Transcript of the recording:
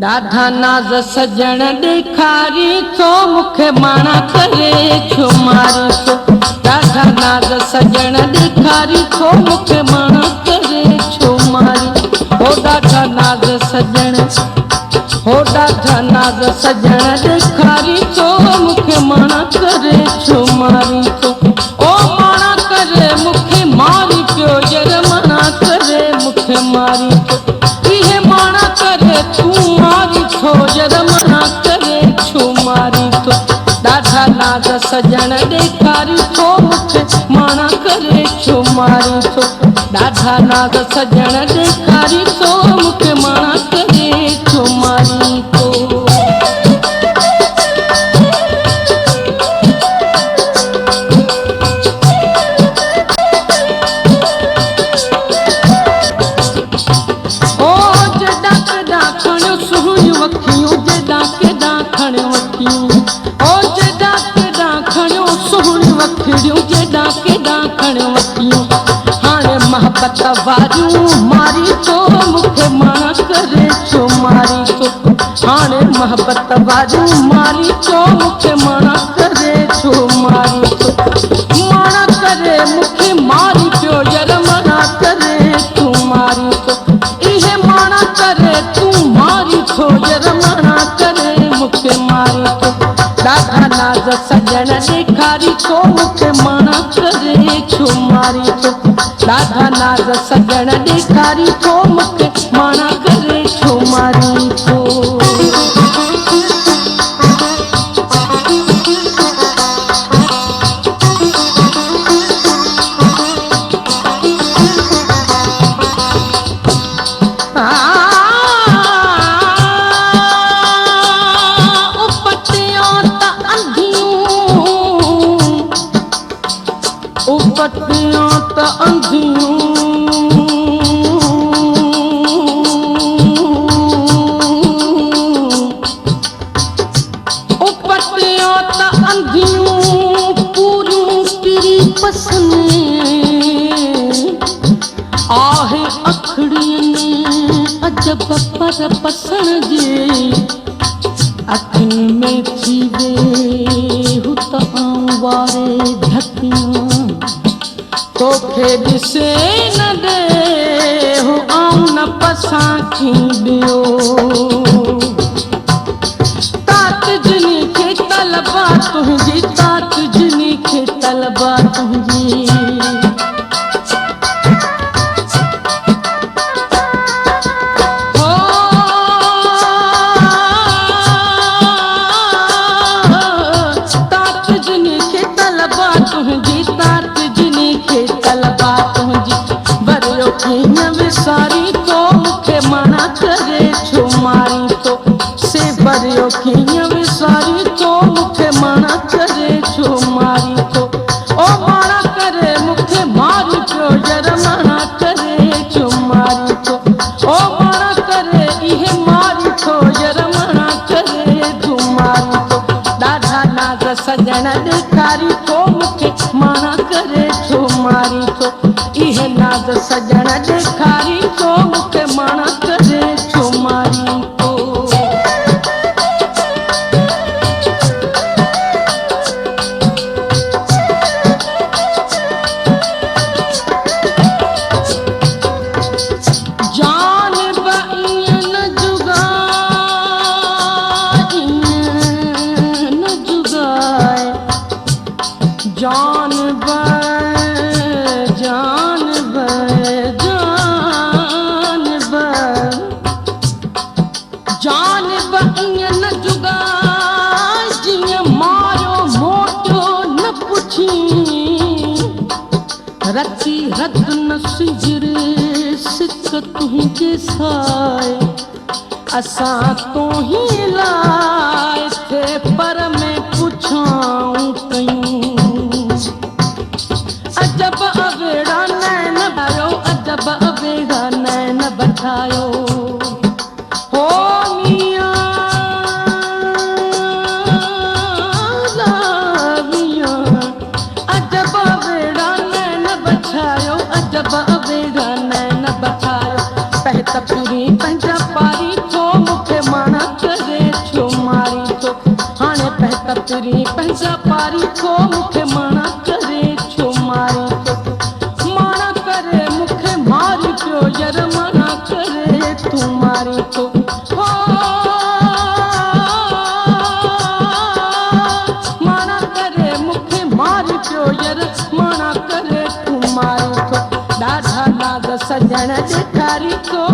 ॾाढा नाज़ सजण ॾेखारी थो मूंखे माणा करे छुमारी थो। ॾाढा नाज़ सजण ॾेखारी थो मूंखे माणा करे छुमारी। हो ॾाढा नाज़ सजण, हो ॾाढा नाज़ सजण ॾेखारी थो मूंखे माणा करे छुमारी थो। ओ माणा करे मूंखे मारी पियो जर माणा करे मूंखे मारी थो। इहे माणा करे तूं मारी थो जर माणा करे छुमारी थो। ॾाढा नाज़ सजण ॾेखारी थो मूंखे माणा करे छुमारी थो। ॾाढा नाज़ सजण ॾेखारी थो मूंखे माणा करे छुमारी थो। मोहब्बत वारियूं मारी थो मूंखे माणा करे छुमारी थो। हाणे मोहब्बत वारियूं मारी थो मूंखे माणा करे छुमारी थो। माणा करे मूंखे मारी पियो जर माणा करे तूं मारी थो। इहे माणा करे तूं मारी थो जर माणा करे मूंखे मारी थो। ॾाढा नाज़ सजण ॾेखारी थो मूंखे माणा करे छुमारी थो। ॾाढा नाज़ सजण ॾेखारी थो मूंखे माणा करे छुमारी थो। उपटियां त अंधियूं उपटियां त अंधियूं पूरियूं पिरी पसने आहे अखड़ियुनि अजब पर पसण जे अखियुनि में थी वे हुत आऊं वारे ढकियां तोखे ॾिसे न ॾे हो आऊं न पसां खींदियो। तात जिनी खे तलबा तुंहिंजी, तात जिनी खे तलबा तुंहिंजी। तात जिनी खे तलबा तुंहिंजी, तात जिनी खे तलबा तुंहिंजी। वरियो कीअं विसारी थो मूंखे माणा करे छुमारी थो। से वरियो कीअं विसारी थो मूंखे माणा करे छुमारी थो। ओ माणा करे मूंखे मारी पियो जर माणा करे छुमारी थो। ओ माणा करे इहे मारी थो जर माणा करे छुमारी थो। ॾाढा नाज़ सजण ॾेखारी थो मूंखे माणा करे छुमारी थो। इहे नाज़ सजण ॾेखारी थो मूंखे माणा करे छुमारी थो। जान बि ईअं न जुगाए, ईअं न जुगाए। जान बि जान बि जान बि जान बि ईअं न जुगाए जीअं मारियो मोटियो न पुछी। रची रद न सिजरे सिक तुंहिंजे साए असां तोहीं लाइ थे पर में पुछाऊं कयूं। अजब अवेड़ा नैन बठायो, अजब अवेड़ा नैन बठायो। हो मियां लावियां अजब अवेड़ा नैन बठायो, अजब अवेड़ा नैन बठायो। पहत पूरी पंहिंजा पारी थो मूंखे माणा गुज़री पंहिंजा पारी थो मूंखे माणा करे छो मारी थो माणा करे मूंखे मारी पियो यार माणा करे तूं मारी थो माणा करे मूंखे मारी पियो यार माणा करे तूं मारी थो ॾाढा नाज़ सजण ॾेखारी थो